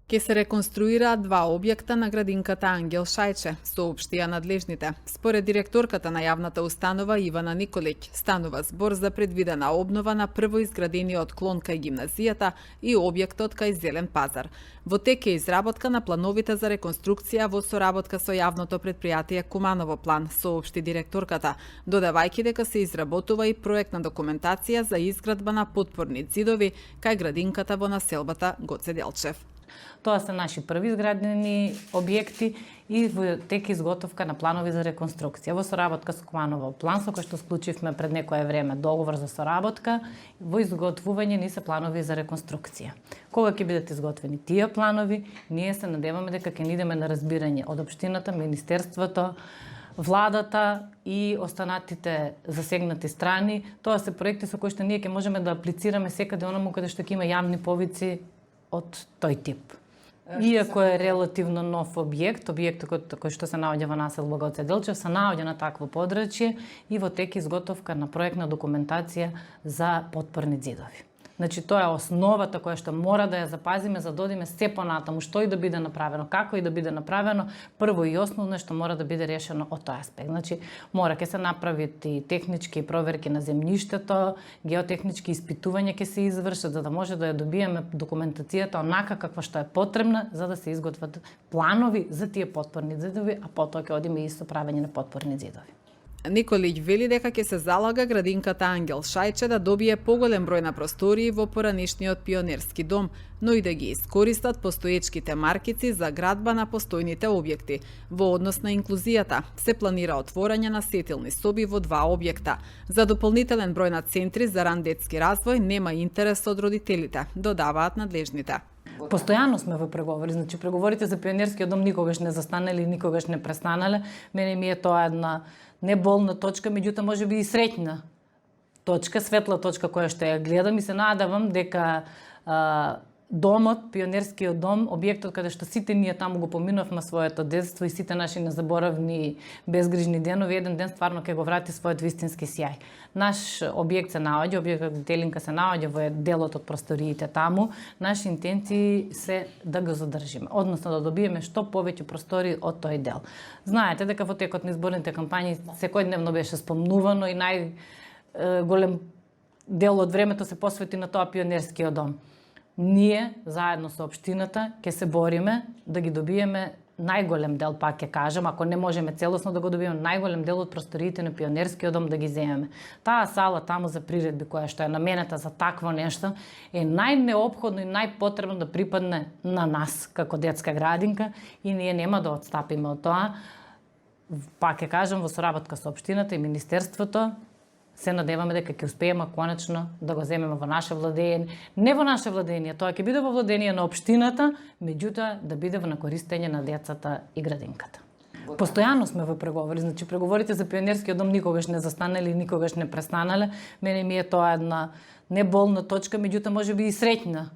Ке се реконструираат два објекта на градинката Ангел Шајче, соопштија надлежните. Според директорката на јавната установа Ивана Николиќ, станува збор за предвидена обнова на прво изградениот клон кај гимназијата и објектот кај Зелен пазар. Во тек е изработка на плановите за реконструкција во соработка со јавното претпријатие Куманово план, соопшти директорката, додавајќи дека се изработува и проектна документација за изградба на потпорни ѕидови кај градинката во населбата Гоце Делчев. Тоа се наши први изградени објекти и во тек изготовка на планови за реконструкција. Во соработка со Куманово план, со кој што склучивме пред некое време договор за соработка, во изготвување ни се планови за реконструкција. Кога ќе бидат изготвени тие планови, ние се надеваме дека ќе идеме на разбирање од општината, министерството, владата и останатите засегнати страни. Тоа се проекти со кои што ние ќе можеме да аплицираме секаде онаму каде што ќе има јавни повици од тој тип. Иако е релативно нов објект кој што се наоѓа во населба Гоце Делчев, се наоѓа на такво подрачје и во тек изготовка на проектна документација за потпорни ѕидови. Значи, тоа е основата која што мора да ја запазиме за да одиме се понатаму, што и да биде направено, како и да биде направено, прво и основно што мора да биде решено од тој аспект. Значи, мора ќе се направат и технички проверки на земјиштето, геотехнички испитувања ќе се извршат за да може да ја добиеме документацијата онака каква што е потребна за да се изготват планови за тие потпорни ѕидови, а потоа ќе одиме и со правење на потпорни ձидови. Николиќ вели дека ќе се залага градинката Ангел Шајче да добие поголем број на простории во поранешниот пионерски дом, но и да ги искористат постоечките маркици за градба на постојните објекти. Во однос на инклузијата се планира отворање на сетилни соби во два објекта. За дополнителен број на центри за ран детски развој нема интерес од родителите, додаваат надлежните. Постојано сме во преговори, значи преговорите за пионерскиот дом никогаш не застанале и никогаш не престанале. Мене ми е тоа една не болна точка, меѓутоа може би и среќна точка, светла точка која што ја гледам и се надевам дека домот, пионерскиот дом, објектот каде што сите ние таму го поминавме своето детство и сите наши незаборавни безгрижни денови, еден ден стварно ќе го врати својот вистински сјај. Наш објект се наоѓа, објектот Делинка се наоѓа во делот од просториите таму. Наши интенции се да го задржиме, односно да добиеме што повеќе простори од тој дел. Знаете дека во текот на изборните кампањи секојдневно беше спомнувано и најголем дел од времето се посвети на тоа пионерскиот дом. Ние, заедно со општината, ќе се бориме да ги добиеме најголем дел, пак ќе кажам, ако не можеме целосно да го добиеме, најголем дел од просториите на пионерскиот дом да ги земеме. Таа сала таму за приредби, која што е наменета за такво нешто, е најнеопходно и најпотребно да припадне на нас, како детска градинка, и ние нема да отстапиме од тоа. Пак ќе кажам, во соработка со општината и министерството, се надеваме дека ќе успееме конечно да го земеме во наше владење. Не во наше владење, тоа ќе биде во владење на општината, меѓутоа да биде во накористење на децата и градинката. Постојано сме во преговори, значи преговорите за пионерскиот дом никогаш не застанале и никогаш не престанале. Мене ми е тоа една не болна точка, меѓутоа може би и среќна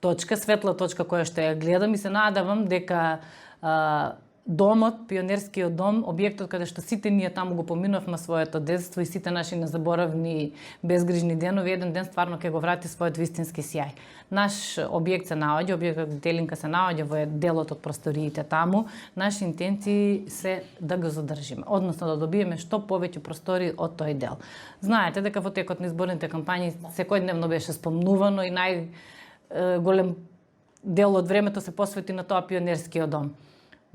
точка, светла точка која што ја гледам и се надевам дека домот, пионерскиот дом, објектот каде што сите ние таму го поминавме своето детство и сите наши незаборавни безгрижни денови, еден ден стварно ќе го врати својот вистински сјај. Наш објект се наоѓа, објектот Делинка се наоѓа во делот од просториите таму. Наши интенции се да го задржиме, односно да добиеме што повеќе простори од тој дел. Знаете дека во текот на изборните кампањи секојдневно беше спомнувано и најголем дел од времето се посвети на тоа пионерскиот дом.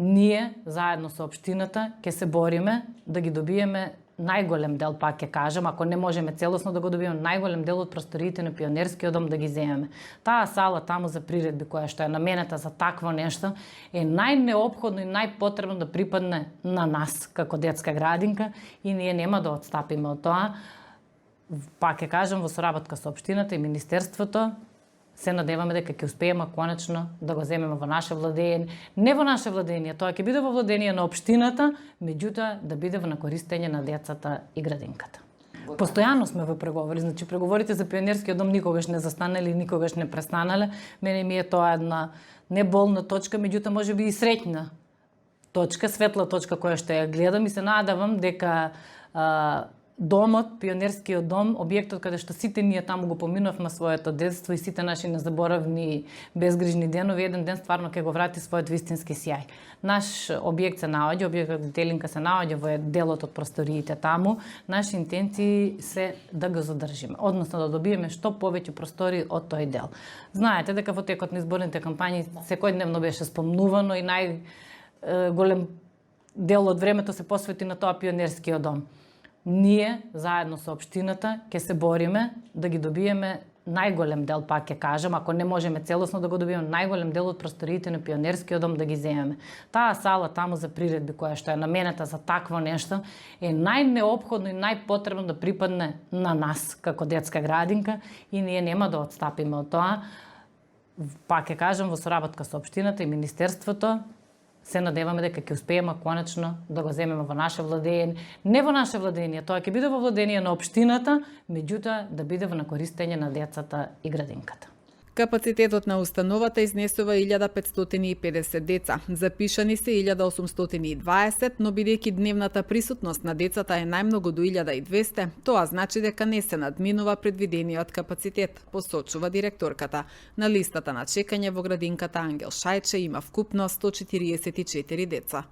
Ние, заедно со општината, ќе се бориме да ги добиеме најголем дел, пак ќе кажам, ако не можеме целосно да го добиеме, најголем дел од просториите на пионерскиот дом да ги земеме. Таа сала таму за приредби, која што е наменета за такво нешто, е најнеопходно и најпотребно да припадне на нас, како детска градинка, и ние нема да отстапиме од тоа. Пак ќе кажам, во соработка со општината и министерството, се надеваме дека ќе успееме конечно да го земеме во наше владење. Не во наше владење, тоа ќе биде во владење на општината, меѓутоа да биде во накористење на децата и градинката. Постојано сме во преговори, значи преговорите за пионерскиот дом никогаш не застанале и никогаш не престанале. Мене ми е тоа една не болна точка, меѓутоа може би и среќна точка, светла точка која што ја гледам и се надевам дека домот, пионерскиот дом, објектот каде што сите ние таму го поминавме своето детство и сите наши незаборавни безгрижни денови, еден ден стварно ќе го врати својот вистински сјај. Наш објект се наоѓа, објектот Детелинка се наоѓа во делот од просториите таму. Наши интенции се да го задржиме, односно да добиеме што повеќе простори од тој дел. Знаете дека во текот на изборните кампањи секојдневно беше спомнувано и најголем дел од времето се посвети на тоа пионерскиот дом. Ние, заедно со општината, ќе се бориме да ги добиеме најголем дел, пак ќе кажам, ако не можеме целосно да го добиеме, најголем дел од просториите на пионерскиот дом да ги земеме. Таа сала таму за приредби, која што е наменета за такво нешто, е најнеопходно и најпотребно да припадне на нас, како детска градинка, и ние нема да отстапиме од тоа. Пак ќе кажам, во соработка со општината и министерството, се надеваме дека ќе успееме конечно да го земеме во наше владење, не во наше владење, тоа ќе биде во владење на општината, меѓутоа да биде во накористење на децата и градинката. Капацитетот на установата изнесува 1550 деца. Запишани се 1820, но бидејќи дневната присутност на децата е најмногу до 1200, тоа значи дека не се надминува предвидениот капацитет, посочува директорката. На листата на чекање во градинката Ангел Шајче има вкупно 144 деца.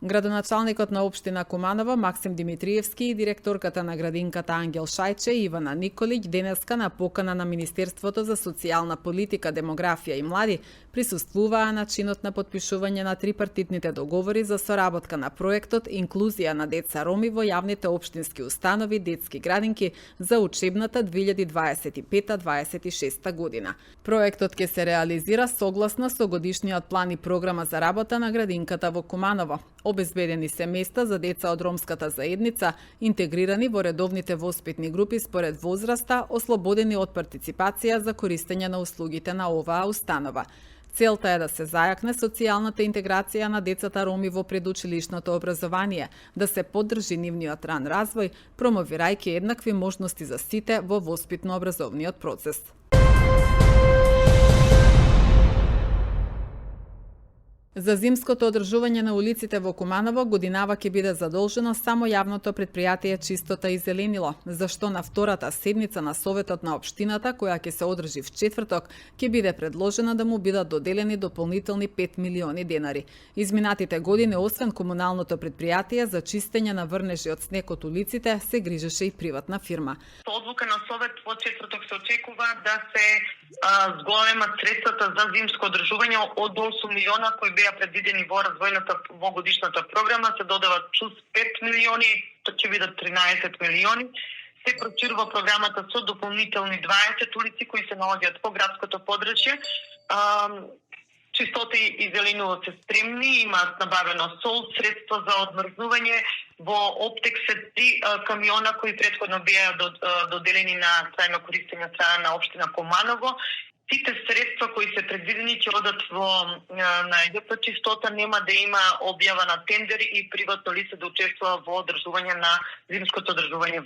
Градоначалникот на општина Куманово Максим Димитриевски и директорката на градинката Ангел Шајче Ивана Николиќ денеска на покана на Министерството за социјална политика, демографија и млади присуствуваа на чинот на потпишување на трипартитните договори за соработка на проектот Инклузија на деца роми во јавните општински установи, детски градинки за учебната 2025-26 година. Проектот ќе се реализира согласно со годишниот план и програма за работа на градинката во Куманово. Обезбедени се места за деца од ромската заедница, интегрирани во редовните воспитни групи според возраста, ослободени од партиципација за користење на услугите на оваа установа. Целта е да се зајакне социјалната интеграција на децата роми во предучилишното образование, да се поддржи нивниот ран развој, промовирајќи еднакви можности за сите во воспитно-образовниот процес. За зимското одржување на улиците во Куманово годинава ќе биде задолжено само јавното предпријатие Чистота и зеленило, зашто на втората седница на Советот на општината, која ќе се одржи в четврток, ќе биде предложено да му бидат доделени дополнителни 5 милиони денари. Изминатите години, освен комуналното предпријатие за чистење на врнежи од снег од улиците, се грижеше и приватна фирма. Со одлука на Совет во четврток се очекува да се зголемат средствата за зимско одржување од 8 милиона кои беа предвидени во во годишната програма, се додават чус 5 милиони, тоа ќе бидат 13 милиони. Се прочирува програмата со дополнителни 20 улици кои се наоѓаат по градското подрачје. Чистота и зеленило се спремни, имаат набавено сол, средства за одмрзнување. Во Оптек се 3 камиона кои претходно беа доделени на трајно користење од страна на општина Куманово. Сите средства кои се предвидени ќе одат во на ЕГП Чистота, нема да има објава на тендер и приватно лице да учествува во одржување на зимското одржување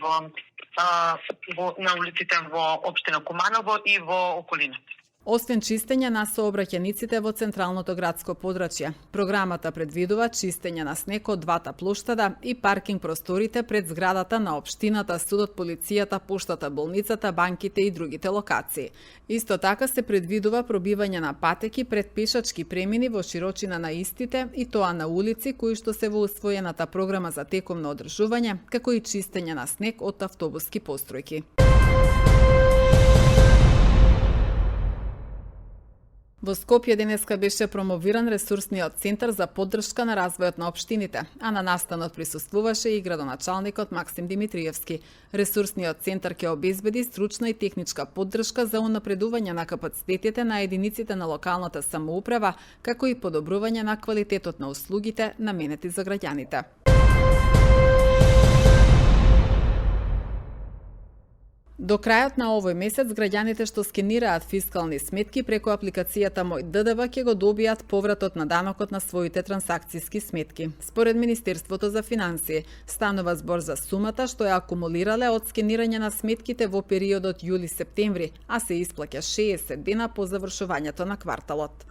на улиците во општина Куманово и во околината. Освен чистење на сообраќајниците во централното градско подрачје, програмата предвидува чистење на снег од двата плоштада и паркинг просторите пред зградата на општината, судот, полицијата, поштата, болницата, банките и другите локации. Исто така се предвидува пробивање на патеки пред пешачки премини во широчина на истите и тоа на улици кои што се во усвоената програма за текомно одржување, како и чистење на снег од автобуски постројки. Во Скопје денеска беше промовиран ресурсниот центар за поддршка на развојот на општините, а на настанот присуствуваше и градоначалникот Максим Димитриевски. Ресурсниот центар ќе обезбеди стручна и техничка поддршка за унапредување на капацитетите на единиците на локалната самоуправа, како и подобрување на квалитетот на услугите наменети за граѓаните. До крајот на овој месец, граѓаните што скенираат фискални сметки преку апликацијата Мој ДДБ ќе го добијат повратот на данокот на своите трансакцијски сметки. Според Министерството за финансии, станува збор за сумата што ја акумулирале од скенирање на сметките во периодот јули-септември, а се исплаќа 60 дена по завршувањето на кварталот.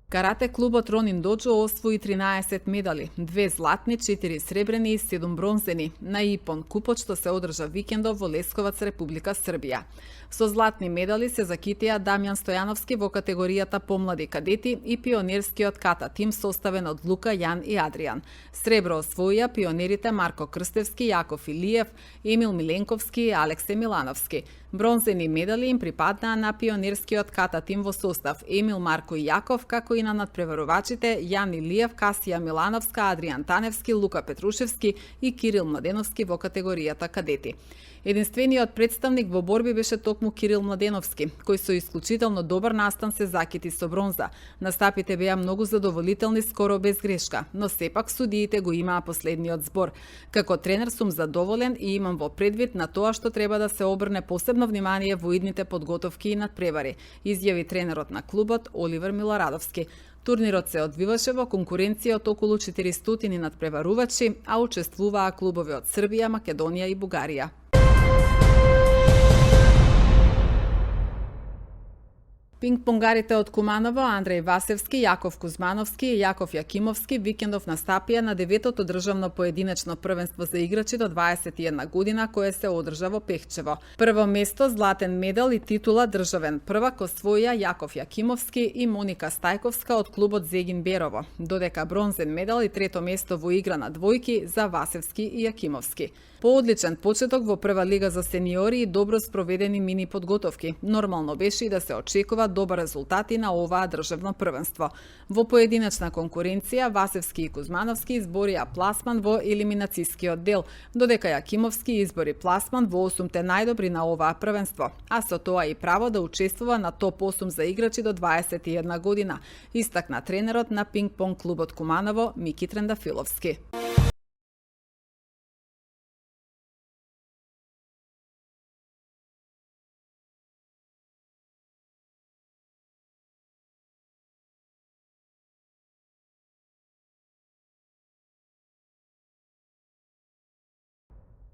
Карате клубот Ронин Доджо освои 13 медали, 2 златни, 4 сребрени и 7 бронзени на ИПОН купот што се одржа викендов во Лесковац, Република Србија. Со златни медали се закитија Дамјан Стојановски во категоријата помлади кадети и пионерскиот ката тим составен од Лука, Јан и Адријан. Сребро освоија пионерите Марко Крстевски, Јаков Илиев, Емил Миленковски и Алексе Милановски. Бронзени медали им припаднаа на пионерскиот ката тим во состав Емил, Марко и Јаков, како и на надпреварувачите Јан Илиев, Касија Милановска, Адријан Таневски, Лука Петрушевски и Кирил Младеновски во категоријата кадети. Единствениот представник во борби беше токму Кирил Младеновски, кој со исклучително добар настан се закити со бронза. Настапите беа многу задоволителни, скоро без грешка, но сепак судиите го имаа последниот збор. Како тренер сум задоволен и имам во предвид на тоа што треба да се обрне посебно внимание во идните подготовки и надпревари, изјави тренерот на клубот Оливер Милорадовски. Турнирот се одвиваше во конкуренција од околу 400 надпреварувачи, а учествуваа клубови од Србија, Македонија и Бугарија. Пинг-понгарите од Куманово, Андреј Васевски, Јаков Кузмановски и Јаков Јакимовски викендов настапија на 9-то државно поединечно првенство за играчи до 21 година кое се одржа во Пехчево. Прво место, златен медал и титула државен првак освоија Јаков Јакимовски и Моника Стајковска од клубот Зегин Берово, додека бронзен медал и трето место во игра на двојки за Васевски и Јакимовски. По одличен почеток во прва лига за сениори и добро спроведени мини подготовки, нормално беше и да се очекува добар резултати на оваа државно првенство. Во поединечна конкуренција Васевски и Кузмановски изборија пласман во елиминацијскиот дел, додека Јакимовски избори пласман во 8-те најдобри на оваа првенство, а со тоа и право да учествува на топ 8 за играчи до 21 година, истакна тренерот на пинг-понг клубот Куманово Мики Трендафиловски.